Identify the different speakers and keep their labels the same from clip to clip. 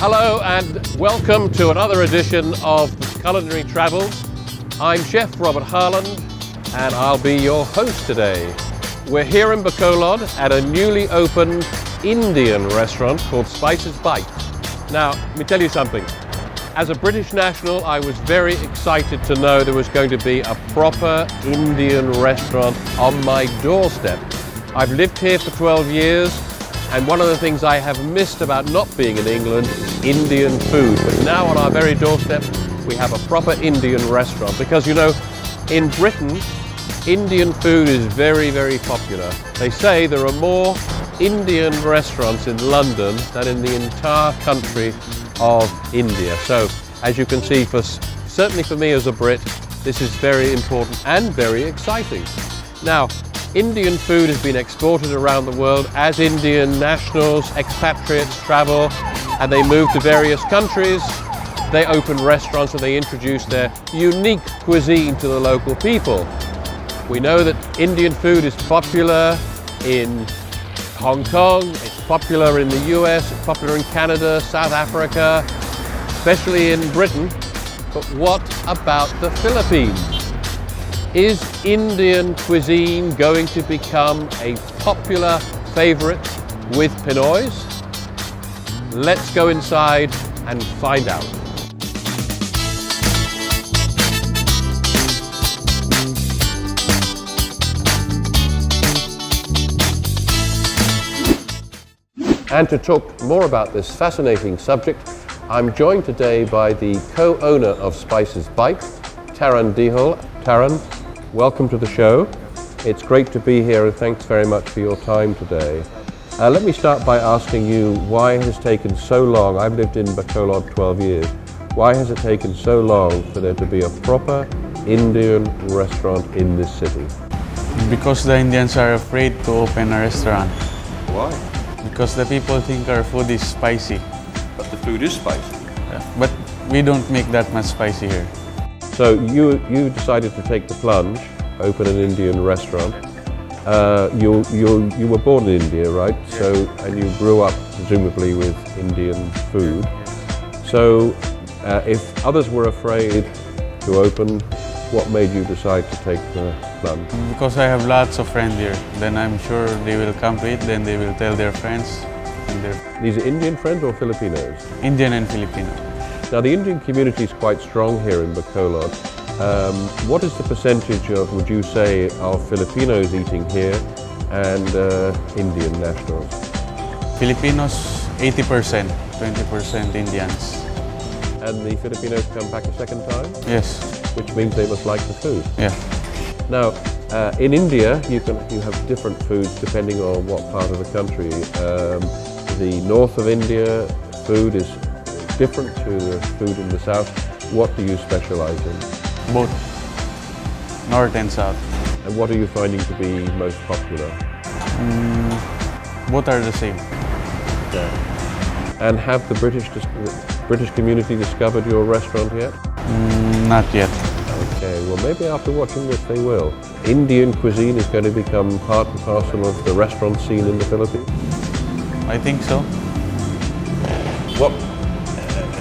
Speaker 1: Hello and welcome to another edition of Culinary Travels. I'm Chef Robert Harland and I'll be your host today. We're here in Bacolod at a newly opened Indian restaurant called Spices Bite. Now, let me tell you something. As a British national, I was very excited to know there was going to be a proper Indian restaurant on my doorstep. I've lived here for 12 years, and one of the things I have missed about not being in England is Indian food. But now on our very doorstep, we have a proper Indian restaurant. Because, you know, in Britain, Indian food is very, very popular. They say there are more Indian restaurants in London than in the entire country of India. So, as you can see, certainly for me as a Brit, this is very important and very exciting. Now, Indian food has been exported around the world as Indian nationals, expatriates travel and they move to various countries. They open restaurants and they introduce their unique cuisine to the local people. We know that Indian food is popular in Hong Kong, it's popular in the US, it's popular in Canada, South Africa, especially in Britain. But what about the Philippines? Is Indian cuisine going to become a popular favorite with Pinoys? Let's go inside and find out. And to talk more about this fascinating subject, I'm joined today by the co-owner of Spices Bite, Taran Dihol. Taran, welcome to the show. It's great to be here and thanks very much for your time today. Let me start by asking you why it has taken so long. I've lived in Bacolod 12 years. Why has it taken so long for there to be a proper Indian restaurant in this city?
Speaker 2: Because the Indians are afraid to open a restaurant.
Speaker 1: Why?
Speaker 2: Because the people think our food is spicy.
Speaker 1: But the food is spicy.
Speaker 2: But we don't make that much spicy here.
Speaker 1: So you decided to take the plunge, open an Indian restaurant. You were born in India, right?
Speaker 2: Yeah.
Speaker 1: So, and you grew up presumably with Indian food. So if others were afraid to open, what made you decide to take the plunge?
Speaker 2: Because I have lots of friends here. Then I'm sure they will come to it, then they will tell their friends. And
Speaker 1: These are Indian friends or Filipinos?
Speaker 2: Indian and Filipino.
Speaker 1: Now the Indian community is quite strong here in Bacolod. What is the percentage of, would you say, of Filipinos eating here and Indian nationals?
Speaker 2: Filipinos, 80%, 20% Indians.
Speaker 1: And the Filipinos come back a second time?
Speaker 2: Yes.
Speaker 1: Which means they must like the food.
Speaker 2: Yeah.
Speaker 1: Now, in India, you have different foods depending on what part of the country. The north of India food is different to the food in the south. What do you specialize in?
Speaker 2: Both north and south.
Speaker 1: And what are you finding to be most popular?
Speaker 2: Both are the same.
Speaker 1: And have the British community discovered your restaurant yet?
Speaker 2: Not yet.
Speaker 1: Okay, well maybe after watching this they will. Indian cuisine is going to become part and parcel of the restaurant scene in the Philippines?
Speaker 2: I think so.
Speaker 1: What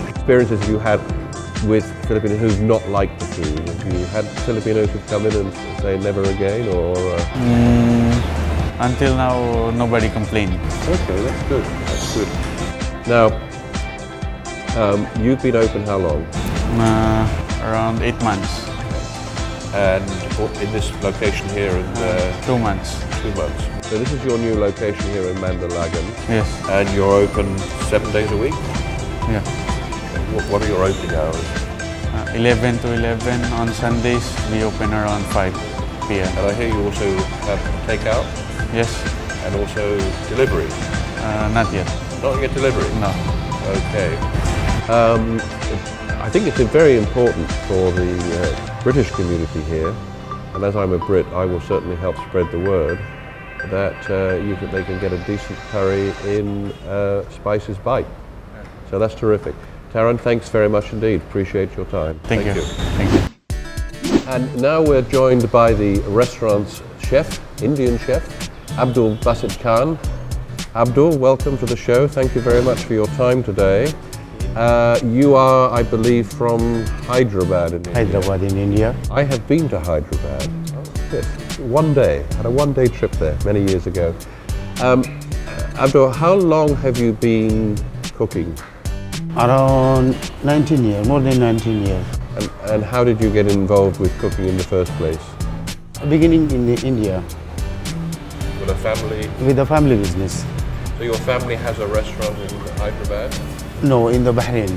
Speaker 1: experiences have you had with Filipinos who've not liked the food? Have you had Filipinos who've come in and say never again, or?
Speaker 2: Until now, nobody complained.
Speaker 1: Okay, that's good. That's good. Now, you've been open how long?
Speaker 2: Around 8 months.
Speaker 1: And in this location here in
Speaker 2: 2 months.
Speaker 1: 2 months. So this is your new location here in Mandalagan.
Speaker 2: Yes.
Speaker 1: And you're open 7 days a week?
Speaker 2: Yeah.
Speaker 1: What are your opening hours?
Speaker 2: 11 to 11 on Sundays. We open around 5 p.m.
Speaker 1: And I hear you also have takeout
Speaker 2: Yes.
Speaker 1: and also delivery.
Speaker 2: Not yet.
Speaker 1: Not yet delivery?
Speaker 2: No.
Speaker 1: Okay. I think it's very important for the British community here, and as I'm a Brit, I will certainly help spread the word that they can get a decent curry in Spices Bite. So that's terrific. Taran, thanks very much indeed. Appreciate your time.
Speaker 2: Thank you. Thank you.
Speaker 1: And now we're joined by the restaurant's chef, Indian chef, Abdul Basit Khan. Abdul, welcome to the show. Thank you very much for your time today. You are, I believe, from Hyderabad in India.
Speaker 3: Hyderabad in India.
Speaker 1: I have been to Hyderabad. Yes, one day. Had a one-day trip there many years ago. Abdul, how long have you been cooking?
Speaker 3: Around 19 years, more than 19 years.
Speaker 1: And how did you get involved with cooking in the first place?
Speaker 3: Beginning in India
Speaker 1: With a family?
Speaker 3: with a family business.
Speaker 1: So your family has a restaurant in Hyderabad?
Speaker 3: No, in the Bahrain.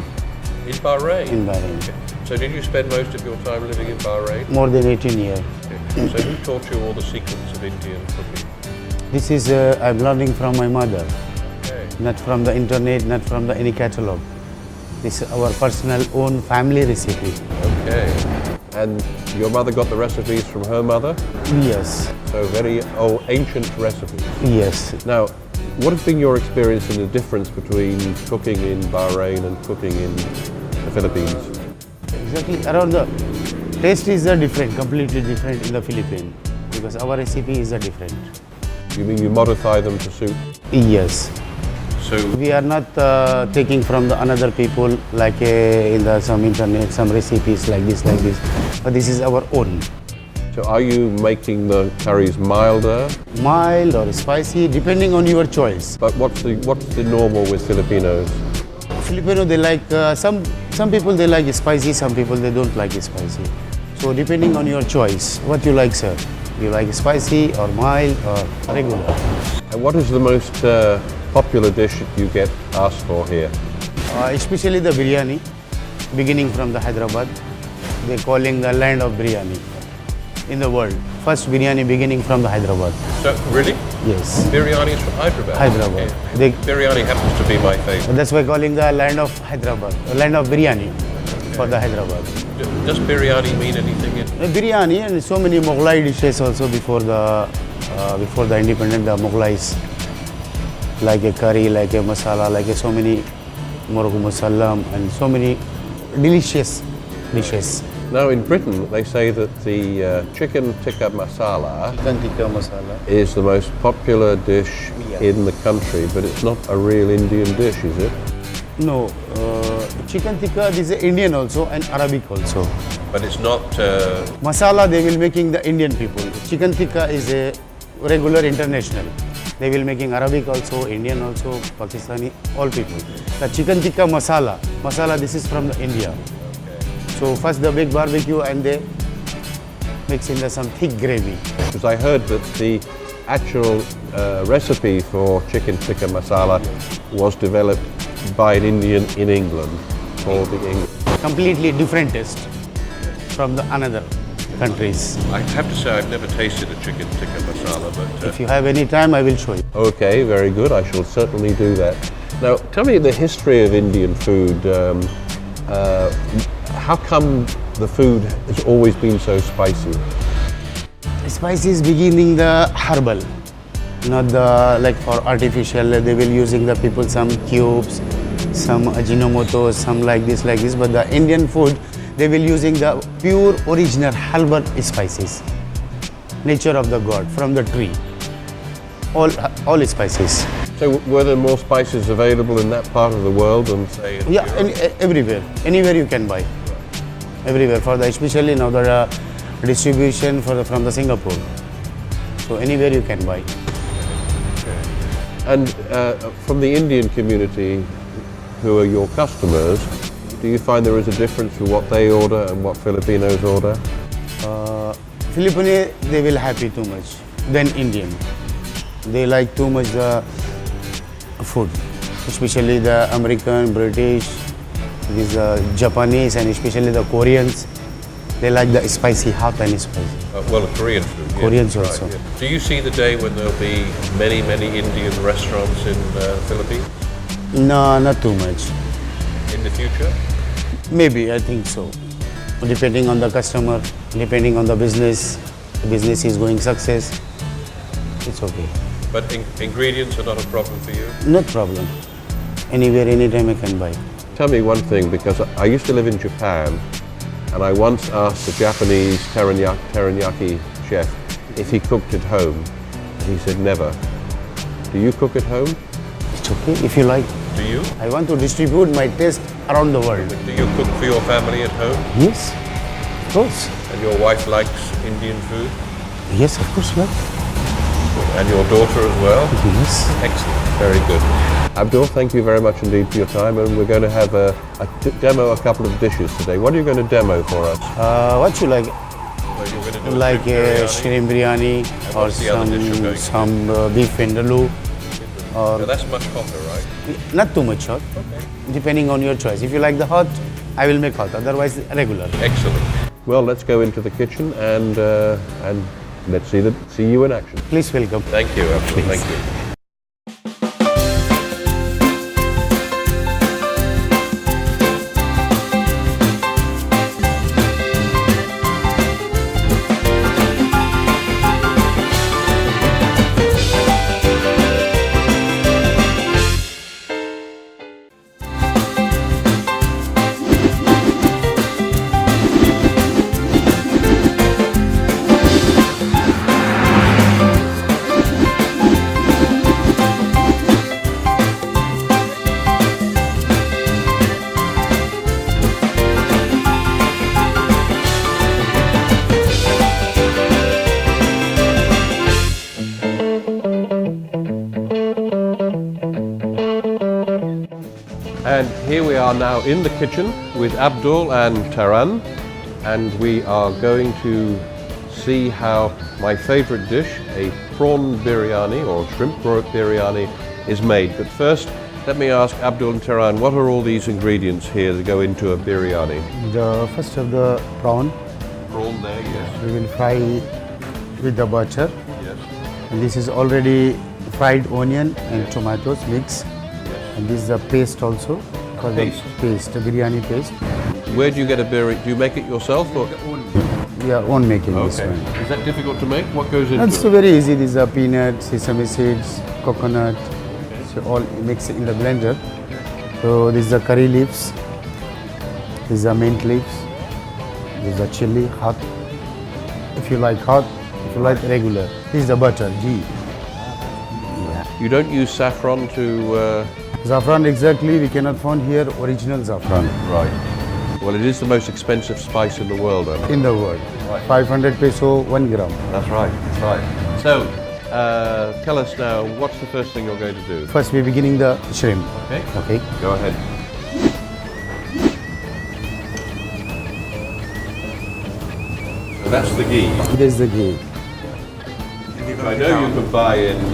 Speaker 1: In Bahrain?
Speaker 3: In Bahrain.
Speaker 1: So did you spend most of your time living in Bahrain?
Speaker 3: More than 18 years.
Speaker 1: So who taught you all the secrets of Indian cooking?
Speaker 3: This is, I'm learning from my mother.
Speaker 1: Okay.
Speaker 3: Not from the internet, not from any catalog. This is our personal own family recipe.
Speaker 1: Okay. And your mother got the recipes from her mother?
Speaker 3: Yes,
Speaker 1: So very old, ancient recipes.
Speaker 3: yes.
Speaker 1: Now, what has been your experience in the difference between cooking in Bahrain and cooking in the Philippines?
Speaker 3: Exactly. Around the taste is different, completely different in the Philippines because our recipe is different.
Speaker 1: You mean you modify them to suit?
Speaker 3: Yes.
Speaker 1: So,
Speaker 3: We are not taking from the another people like in the some internet, some recipes like this, but this is our own.
Speaker 1: so are you making the curries milder?
Speaker 3: Mild or spicy, depending on your choice.
Speaker 1: But what's the normal with Filipinos?
Speaker 3: Filipino, they like, some people they like spicy, some people they don't like spicy. So depending on your choice, what you like, sir. You like spicy or mild or regular?
Speaker 1: And what is the most popular dish that you get asked for here?
Speaker 3: Especially the biryani, beginning from the Hyderabad. They calling the land of biryani in the world. First biryani beginning from the Hyderabad.
Speaker 1: So, really?
Speaker 3: Yes,
Speaker 1: Biryani is from Hyderabad?
Speaker 3: Hyderabad.
Speaker 1: Okay.
Speaker 3: They,
Speaker 1: Biryani happens to be my favorite.
Speaker 3: that's why calling the land of Hyderabad, land of biryani for the Hyderabad.
Speaker 1: Does biryani mean anything in
Speaker 3: Biryani and so many Mughlai dishes also before the independence, the Mughlais, like a curry, like a masala, like a so many Morocco musallam and so many delicious dishes.
Speaker 1: Now in Britain, they say that the chicken tikka masala
Speaker 3: Chicken tikka masala.
Speaker 1: is the most popular dish in the country, but it's not a real Indian dish, is it?
Speaker 3: No, chicken tikka is Indian also and Arabic also.
Speaker 1: But it's not.
Speaker 3: Masala they will making the Indian people. Chicken tikka is a regular international. They will making Arabic also, Indian also, Pakistani, all people. The chicken tikka masala this is from the India. So first the big barbecue and they mix in the some thick gravy.
Speaker 1: Because I heard that the actual recipe for chicken tikka masala was developed by an Indian in England called the English.
Speaker 3: Completely different taste from the another countries.
Speaker 1: I have to say I've never tasted a chicken tikka masala, but
Speaker 3: If you have any time, I will show you.
Speaker 1: okay, very good. I shall certainly do that. Now, tell me the history of Indian food. How come the food has always been so spicy?
Speaker 3: Spices beginning the herbal, not the like for artificial. They will using the people some cubes, some ajinomoto, some like this, but the Indian food they will using the pure original herbal spices, nature of the God from the tree, all spices.
Speaker 1: So were there more spices available in that part of the world than say in
Speaker 3: Yeah,
Speaker 1: Europe?
Speaker 3: everywhere, anywhere you can buy, everywhere for the especially now the distribution from the Singapore. So anywhere you can buy.
Speaker 1: And from the Indian community, who are your customers, do you find there is a difference to what they order and what Filipinos order?
Speaker 3: Filipino, they will happy too much than Indian. They like too much the food, especially the American, British, these Japanese and especially the Koreans. They like the spicy, hot and spicy.
Speaker 1: Well, Korean food. yes,
Speaker 3: Koreans
Speaker 1: right,
Speaker 3: also.
Speaker 1: yeah. Do you see the day when there'll be many, many Indian restaurants in Philippines
Speaker 3: No, not too much.
Speaker 1: in the future?
Speaker 3: Maybe, I think so. Depending on the customer, depending on the business is going success, it's okay.
Speaker 1: But ingredients are not a problem for you?
Speaker 3: Not problem. Anywhere, anytime I can buy.
Speaker 1: Tell me one thing, because I used to live in Japan, and I once asked a Japanese teriyaki chef if he cooked at home, and he said never. Do you cook at home?
Speaker 3: It's okay if you like.
Speaker 1: Do you?
Speaker 3: I want to distribute my taste around the world.
Speaker 1: Do you cook for your family at home?
Speaker 3: Yes, of course.
Speaker 1: And your wife likes Indian food?
Speaker 3: Yes, of course, love.
Speaker 1: And your daughter as well?
Speaker 3: Yes.
Speaker 1: Excellent. Very good. Abdul, thank you very much indeed for your time, and we're going to have demo a couple of dishes today. What are you going to demo for us?
Speaker 3: What you like?
Speaker 1: Well, you're going to do
Speaker 3: Like
Speaker 1: shrimp biryani.
Speaker 3: shrimp biryani or
Speaker 1: what's the other dish you're going to
Speaker 3: some beef vindaloo.
Speaker 1: So that's much hotter, right?
Speaker 3: Not too much hot, depending on your choice. If you like the hot, I will make hot. Otherwise, regular.
Speaker 1: Excellent. Well, let's go into the kitchen and let's see you in action.
Speaker 3: Please welcome.
Speaker 1: Thank you, Abdul.
Speaker 3: Please.
Speaker 1: Thank you. And here we are now in the kitchen with Abdul and Taran, and we are going to see how my favorite dish, a prawn biryani or shrimp biryani, is made. But first, let me ask Abdul and Taran, what are all these ingredients here that go into a biryani?
Speaker 3: The first of the prawn,
Speaker 1: Prawn there, yes.
Speaker 3: we will fry with the butter.
Speaker 1: Yes.
Speaker 3: And this is already fried onion and tomatoes mix. And this is the paste also. Called
Speaker 1: Paste?
Speaker 3: The biryani paste.
Speaker 1: Where do you get a biryani? Do you make it yourself or?
Speaker 3: We are own making this
Speaker 1: Okay.
Speaker 3: one.
Speaker 1: Is that difficult to make? What goes into
Speaker 3: It's
Speaker 1: it?
Speaker 3: very easy. These are peanuts, sesame seeds, coconut. So all mix it in the blender. So these are curry leaves. These are mint leaves. These are chili, hot. If you like hot, if you like regular. This is the butter, ghee.
Speaker 1: You don't use saffron to...
Speaker 3: Saffron exactly, we cannot find here original saffron
Speaker 1: Right. Well, it is the most expensive spice in the world, I
Speaker 3: in the world.
Speaker 1: Right.
Speaker 3: 500 peso, 1 gram.
Speaker 1: That's right, that's right. So, tell us now, what's the first thing you're going to do?
Speaker 3: First we're beginning the shrimp.
Speaker 1: Okay,
Speaker 3: Okay.
Speaker 1: go ahead. So that's the ghee.
Speaker 3: This is the ghee.
Speaker 1: I know you can buy in,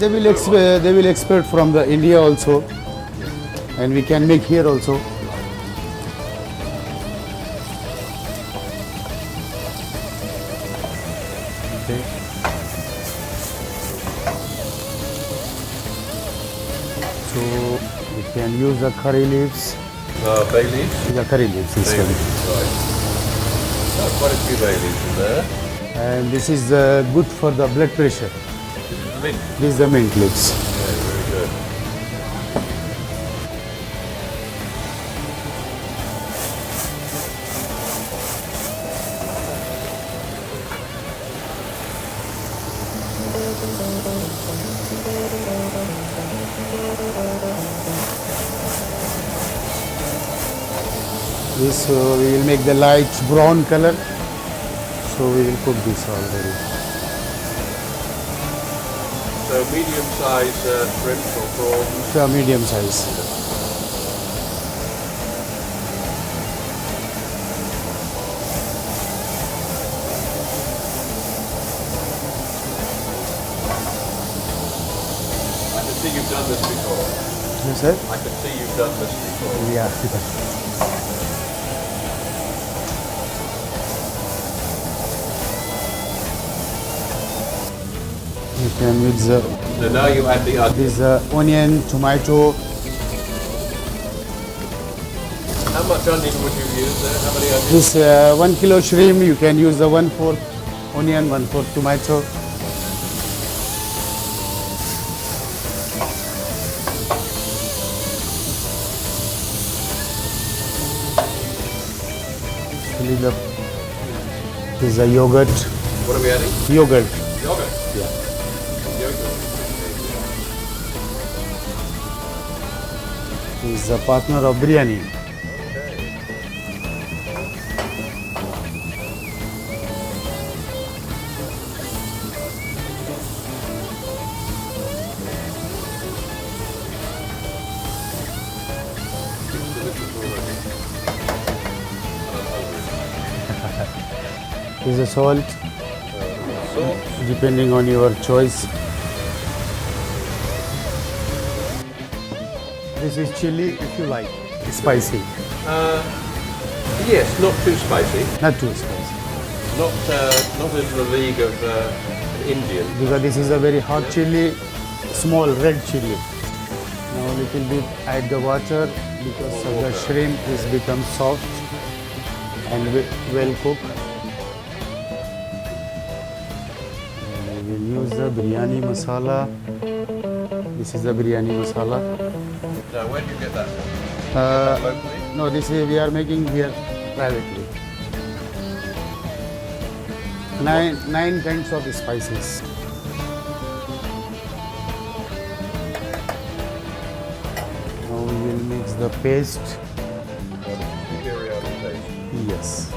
Speaker 3: They will export from the India also, and we can make here also. Okay. So we can use the curry leaves.
Speaker 1: bay leaves.
Speaker 3: The curry leaves, this
Speaker 1: Bay
Speaker 3: one.
Speaker 1: leaves, right. Oh, quite a few bay leaves in there.
Speaker 3: And this is good for the blood pressure.
Speaker 1: Mint.
Speaker 3: This is the mint leaves.
Speaker 1: Yeah, very good.
Speaker 3: This we will make the light brown color. So we will cook this already.
Speaker 1: So medium-sized shrimp or prawns.
Speaker 3: So medium size.
Speaker 1: I can see you've done this before.
Speaker 3: Yes, sir?
Speaker 1: I can see you've done this before.
Speaker 3: Yeah. You can mix
Speaker 1: So now you add the onion.
Speaker 3: this onion, tomato.
Speaker 1: How much onion would you use there? How many onions?
Speaker 3: This 1 kilo shrimp, you can use the 1/4 onion, 1/4 tomato. This is a yogurt.
Speaker 1: What are we adding?
Speaker 3: Yogurt.
Speaker 1: Yogurt.
Speaker 3: Yeah.
Speaker 1: Yogurt.
Speaker 3: He's a partner of biryani. Is a salt,
Speaker 1: Salt.
Speaker 3: depending on your choice. This is chili if you like, spicy,
Speaker 1: Yes, not too spicy.
Speaker 3: not too spicy.
Speaker 1: Not in the league of an Indian.
Speaker 3: Because this is a very hot chili, small red chili. Now a little bit add the water because of the shrimp is become soft and well cooked. We will use the biryani masala. This is the biryani masala.
Speaker 1: Now, where do you get that from? Locally?
Speaker 3: No, this is we are making here privately. Nine kinds of spices. Now we will mix the paste.
Speaker 1: Biryani paste.
Speaker 3: Yes.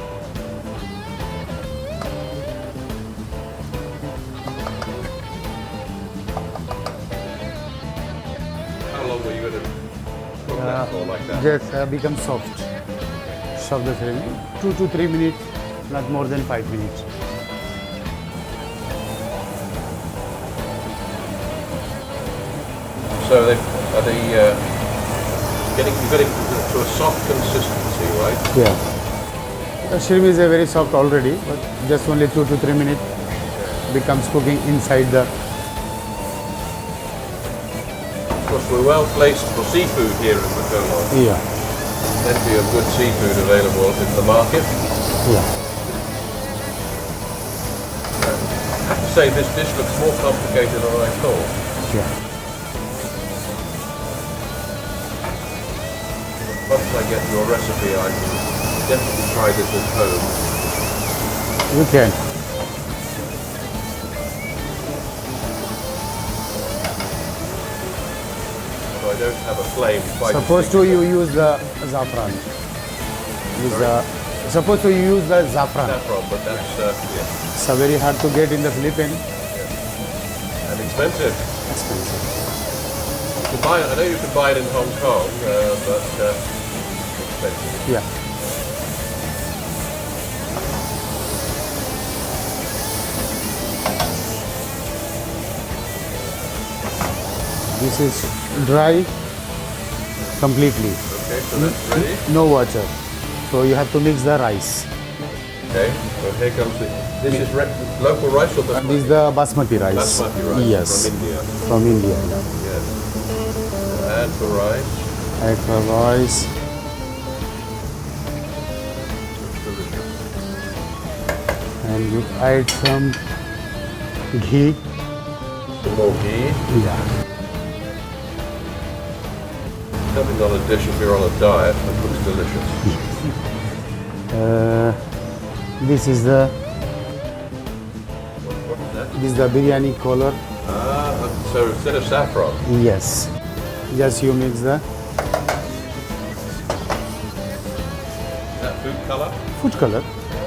Speaker 1: How long were you going to cook that for like that?
Speaker 3: Just become soft. Soft the shrimp. 2 to 3 minutes, not more than 5 minutes.
Speaker 1: So are they getting to a soft consistency, right?
Speaker 3: Yeah. The shrimp is a very soft already, but just only 2 to 3 minutes becomes cooking inside the.
Speaker 1: Of course, we're well placed for seafood here in Bacolod.
Speaker 3: Yeah.
Speaker 1: Plenty of good seafood available in the market.
Speaker 3: Yeah.
Speaker 1: I have to say this dish looks more complicated than I thought.
Speaker 3: Yeah.
Speaker 1: Once I get your recipe, I can definitely try this at home.
Speaker 3: You can.
Speaker 1: So I don't have a flame quite.
Speaker 3: Supposed to you use the saffron. Supposed to you use the saffron.
Speaker 1: Saffron, but that's yeah,
Speaker 3: It's very hard to get in the Philippines.
Speaker 1: and expensive.
Speaker 3: Expensive.
Speaker 1: You can buy it, I know you can buy it in Hong Kong, but expensive.
Speaker 3: Yeah. This is dry completely.
Speaker 1: Okay, so that's ready.
Speaker 3: No water. So you have to mix the rice.
Speaker 1: Okay, so here comes the. This is local rice or
Speaker 3: This
Speaker 1: basmati?
Speaker 3: is the basmati rice.
Speaker 1: Basmati rice
Speaker 3: Yes.
Speaker 1: from India.
Speaker 3: From India.
Speaker 1: Yes. Add the rice.
Speaker 3: Add the rice.
Speaker 1: Delicious.
Speaker 3: And you add some ghee.
Speaker 1: Some more ghee.
Speaker 3: Yeah.
Speaker 1: Something on a dish if you're on a diet that looks delicious.
Speaker 3: This is the
Speaker 1: What is that?
Speaker 3: this is the biryani color.
Speaker 1: So instead of saffron,
Speaker 3: Yes. Just you mix the
Speaker 1: is that food colour?
Speaker 3: food color.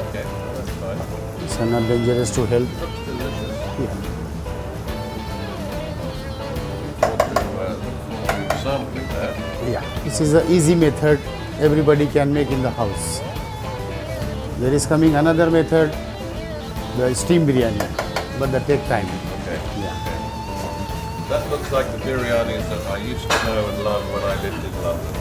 Speaker 1: Okay, that's fine.
Speaker 3: It's not dangerous to health.
Speaker 1: Looks delicious.
Speaker 3: Yeah.
Speaker 1: Do something there.
Speaker 3: Yeah. This is an easy method everybody can make in the house. There is coming another method, the steam biryani, but that take time.
Speaker 1: Okay.
Speaker 3: Yeah.
Speaker 1: That looks like the biryanis that I used to know and love when I lived in London.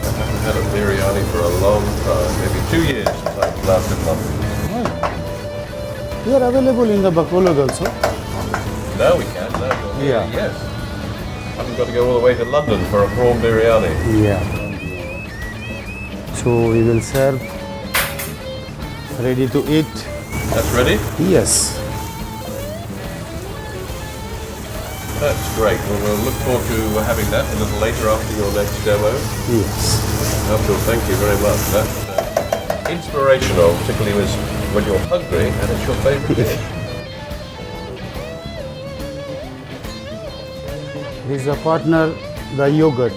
Speaker 1: I haven't had a biryani for a long time, maybe 2 years since I've lived in London.
Speaker 3: They are available in the Bacolod also.
Speaker 1: Now we can, now you're here,
Speaker 3: Yeah.
Speaker 1: yes. I haven't got to go all the way to London for a prawn biryani.
Speaker 3: Yeah. So we will serve. Ready to eat.
Speaker 1: That's ready?
Speaker 3: Yes.
Speaker 1: That's great. Well, we'll look forward to having that a little later after your next demo.
Speaker 3: Yes.
Speaker 1: Abdul, thank you very much. That's inspirational, particularly when you're hungry and it's your favourite dish.
Speaker 3: His partner, the yogurt.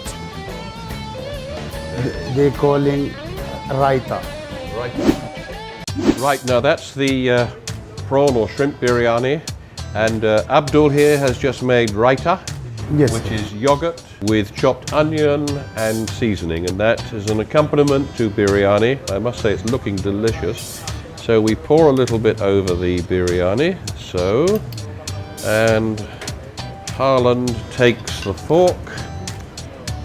Speaker 3: They calling raita.
Speaker 1: Right, now that's the prawn or shrimp biryani, and Abdul here has just made raita,
Speaker 3: Yes.
Speaker 1: which is yogurt with chopped onion and seasoning, and that is an accompaniment to biryani. I must say it's looking delicious. So we pour a little bit over the biryani, so, and Harland takes the fork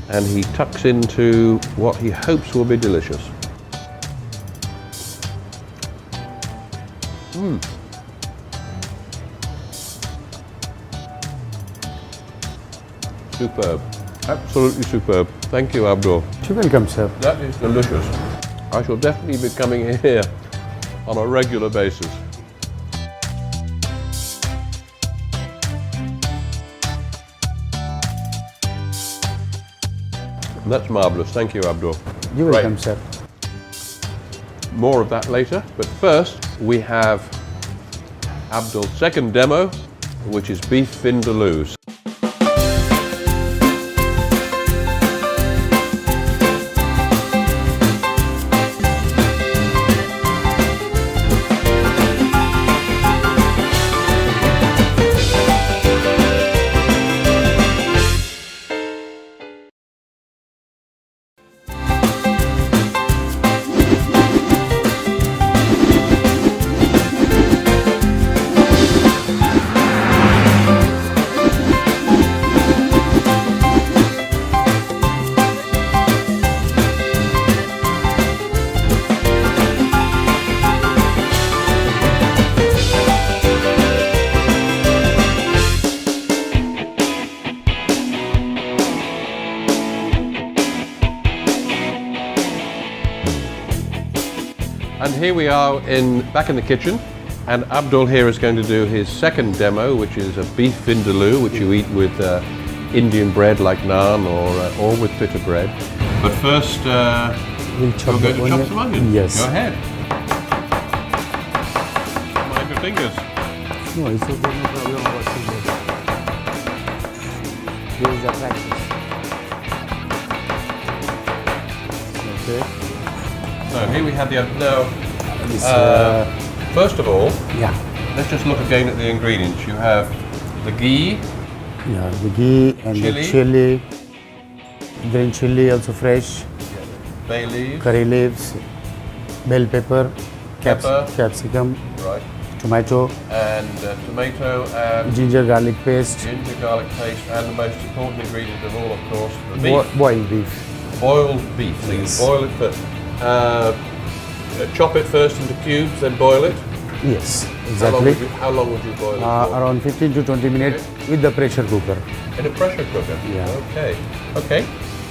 Speaker 1: and he tucks into what he hopes will be delicious. Superb. Absolutely superb. Thank you, Abdul.
Speaker 3: You're welcome, sir.
Speaker 1: That is delicious. I shall definitely be coming here on a regular basis. That's marvellous. Thank you, Abdul.
Speaker 3: You're
Speaker 1: Right.
Speaker 3: welcome, sir.
Speaker 1: More of that later, but first we have Abdul's second demo, which is beef vindaloo. And here we are back in the kitchen, and Abdul here is going to do his second demo, which is a beef vindaloo, which you eat with Indian bread like naan or with pita bread. But first,
Speaker 3: We'll chop
Speaker 1: you're going to chop some onions.
Speaker 3: Yes.
Speaker 1: Go ahead. Mind your fingers.
Speaker 3: No, it's okay, no problem whatsoever. This is the practice. Okay.
Speaker 1: So here we have the now.
Speaker 3: This,
Speaker 1: First of all,
Speaker 3: yeah.
Speaker 1: let's just look again at the ingredients. You have the ghee,
Speaker 3: Yeah, the ghee and
Speaker 1: Chili.
Speaker 3: the chili, green chili also fresh,
Speaker 1: bay leaves,
Speaker 3: curry leaves, bell pepper,
Speaker 1: Pepper.
Speaker 3: capsicum,
Speaker 1: right,
Speaker 3: tomato,
Speaker 1: and tomato and
Speaker 3: ginger garlic paste,
Speaker 1: ginger garlic paste, and the most important ingredient of all, of course, the beef.
Speaker 3: boiled beef.
Speaker 1: Boiled beef. So you
Speaker 3: Yes.
Speaker 1: boil it first. Chop it first into cubes, then boil it.
Speaker 3: Yes,
Speaker 1: How long
Speaker 3: exactly.
Speaker 1: would you boil it for?
Speaker 3: Around 15 to 20 minutes with the pressure cooker.
Speaker 1: In a pressure cooker.
Speaker 3: Yeah.
Speaker 1: Okay. Okay.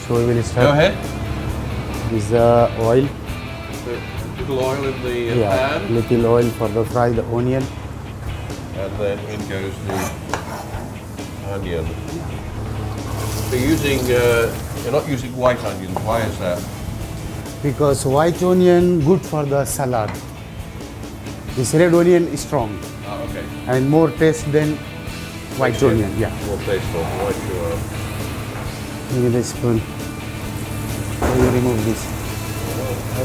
Speaker 3: So we will start.
Speaker 1: Go ahead.
Speaker 3: This is the oil.
Speaker 1: A little oil in the
Speaker 3: Yeah,
Speaker 1: pan,
Speaker 3: little oil for the fry the onion.
Speaker 1: and then in goes the onion. You're not using white onions. Why is that?
Speaker 3: Because white onion good for the salad. This red onion is strong
Speaker 1: Ah, okay.
Speaker 3: and more taste than white onion. Yeah.
Speaker 1: More tasteful. White sugar.
Speaker 3: Give me the spoon. You remove this.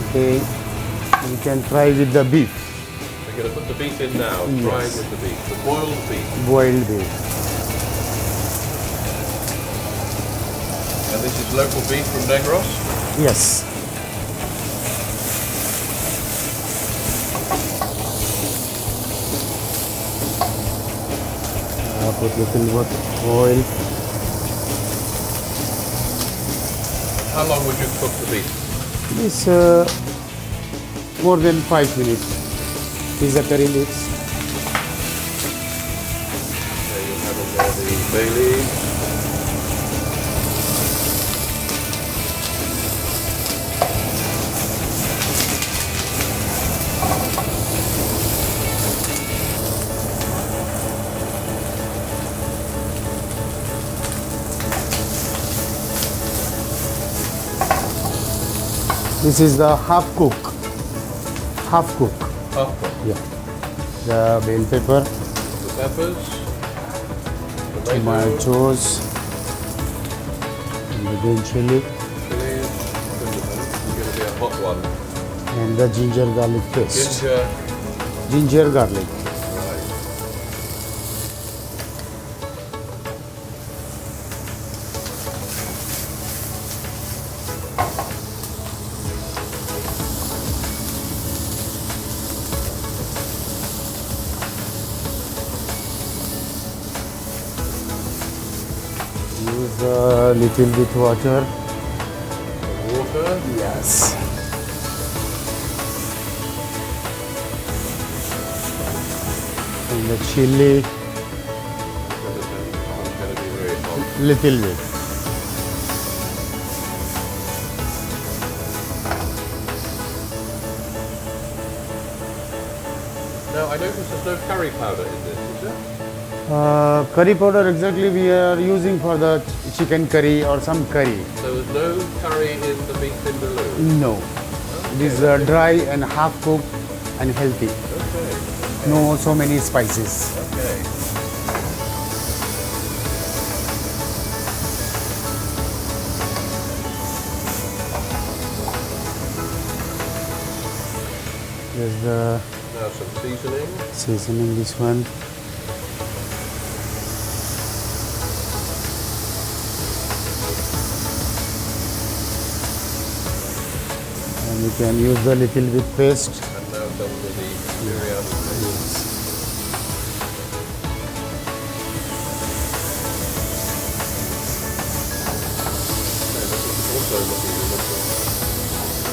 Speaker 3: Okay. You can try with the beef,
Speaker 1: We're going to put the beef in now. Try
Speaker 3: Yes.
Speaker 1: with the beef. The boiled beef.
Speaker 3: boiled beef.
Speaker 1: And this is local beef from Negros.
Speaker 3: Yes. Put little bit oil.
Speaker 1: How long would you cook the beef?
Speaker 3: This more than 5 minutes. These are curry leaves.
Speaker 1: Okay, you'll have in there the bay leaves.
Speaker 3: This is the half cook. Half cook.
Speaker 1: Half cook.
Speaker 3: Yeah. The bell pepper,
Speaker 1: The peppers. Tomatoes.
Speaker 3: tomatoes, And the green chili
Speaker 1: Chili is going to be a hot one.
Speaker 3: and the ginger garlic paste.
Speaker 1: Ginger.
Speaker 3: Ginger garlic.
Speaker 1: Right.
Speaker 3: Use a little bit water.
Speaker 1: Water.
Speaker 3: Yes. And the chili,
Speaker 1: It's going to be very hot.
Speaker 3: little bit.
Speaker 1: Now I notice there's no curry powder in this, is there?
Speaker 3: Curry powder exactly we are using for the chicken curry or some curry.
Speaker 1: So there's no curry in the beef vindaloo?
Speaker 3: No. It is dry and half cooked and healthy.
Speaker 1: Okay.
Speaker 3: No so many spices.
Speaker 1: Okay.
Speaker 3: There's the
Speaker 1: Now some seasoning.
Speaker 3: seasoning this one. And you can use the little bit paste.
Speaker 1: And now done with the biryani paste. Okay, this is also looking delicious.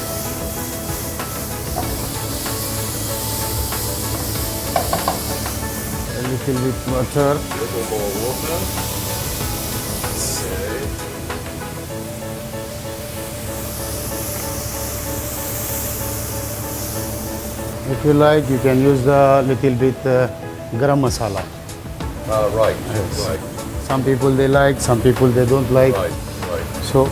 Speaker 3: A little bit butter.
Speaker 1: A little more water. Okay.
Speaker 3: If you like, you can use the little bit garam masala.
Speaker 1: Right.
Speaker 3: Yes.
Speaker 1: Right.
Speaker 3: Some people they like, some people they don't like.
Speaker 1: Right. Right.
Speaker 3: So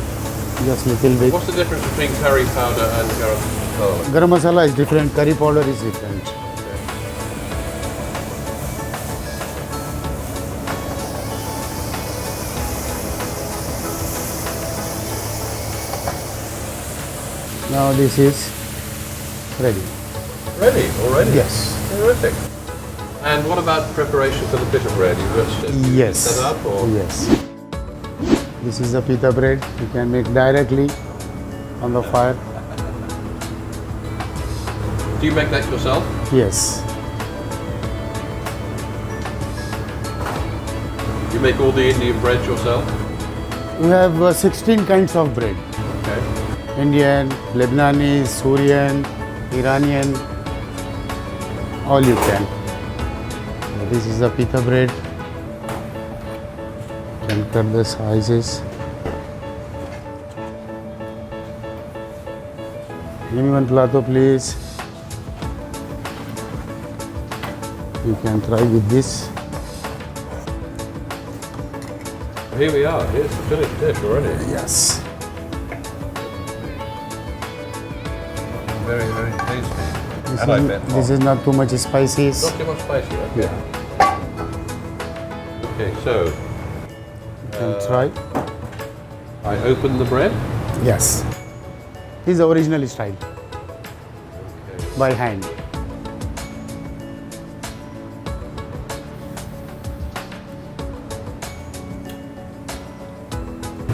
Speaker 3: just little bit.
Speaker 1: What's the difference between curry powder and garam masala?
Speaker 3: Garam masala is different, curry powder is different. Now this is ready.
Speaker 1: Ready already?
Speaker 3: Yes.
Speaker 1: Terrific. And what about preparation for the pita bread? You just
Speaker 3: Yes.
Speaker 1: set up or?
Speaker 3: Yes. This is the pita bread. You can make directly on the fire.
Speaker 1: Do you make that yourself?
Speaker 3: Yes.
Speaker 1: You make all the Indian breads yourself?
Speaker 3: We have 16 kinds of bread.
Speaker 1: Okay.
Speaker 3: Indian, Lebanese, Syrian, Iranian, all you can. This is the pita bread. You can cut the sizes. Give me one plato, please. You can try with this.
Speaker 1: Here we are. Here's the finished dish already.
Speaker 3: Yes.
Speaker 1: Very, very tasty.
Speaker 3: This,
Speaker 1: And I bet
Speaker 3: is, this is not too much spices.
Speaker 1: not too much spicy, okay?
Speaker 3: Yeah.
Speaker 1: Okay, so
Speaker 3: You can try.
Speaker 1: I open the bread.
Speaker 3: Yes. This is the original style.
Speaker 1: Okay.
Speaker 3: By hand.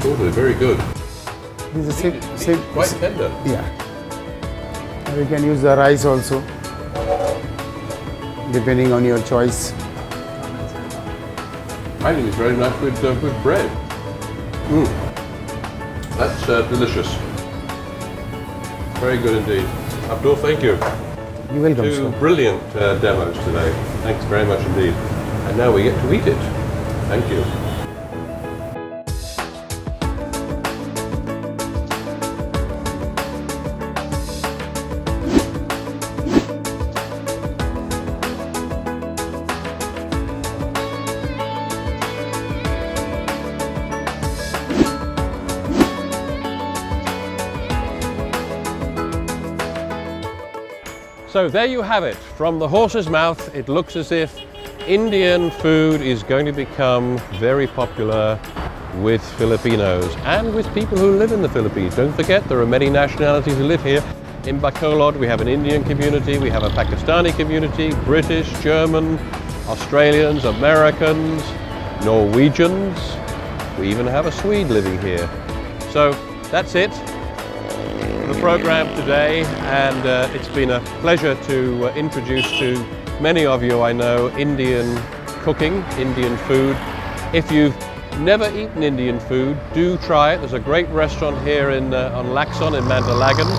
Speaker 1: Totally, very good.
Speaker 3: This is
Speaker 1: Quite tender.
Speaker 3: Yeah. We can use the rice also, depending on your choice.
Speaker 1: I think it's very nice with bread. That's delicious. Very good indeed. Abdul, thank you.
Speaker 3: You're welcome,
Speaker 1: Two
Speaker 3: sir.
Speaker 1: brilliant demos today. Thanks very much indeed. And now we get to eat it. Thank you. So there you have it. From the horse's mouth, it looks as if Indian food is going to become very popular with Filipinos and with people who live in the Philippines. Don't forget, there are many nationalities who live here. In Bacolod, we have an Indian community, we have a Pakistani community, British, German, Australians, Americans, Norwegians. We even have a Swede living here. So that's it for the program today, and it's been a pleasure to introduce to many of you, I know, Indian cooking, Indian food. If you've never eaten Indian food, do try it. There's a great restaurant here on Lacson in Mandalagan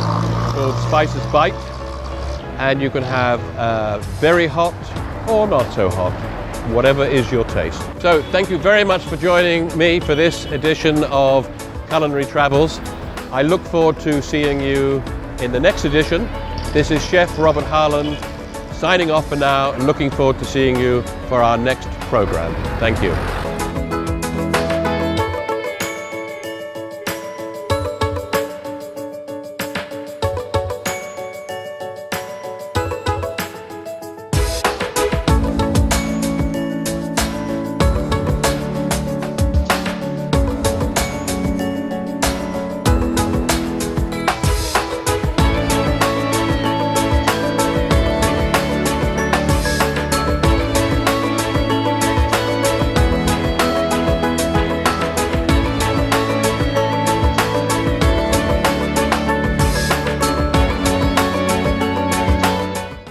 Speaker 1: called Spices Bite, and you can have very hot or not so hot, whatever is your taste. So thank you very much for joining me for this edition of Culinary Travels. I look forward to seeing you in the next edition. This is Chef Robert Harland signing off for now, and looking forward to seeing you for our next program. Thank you.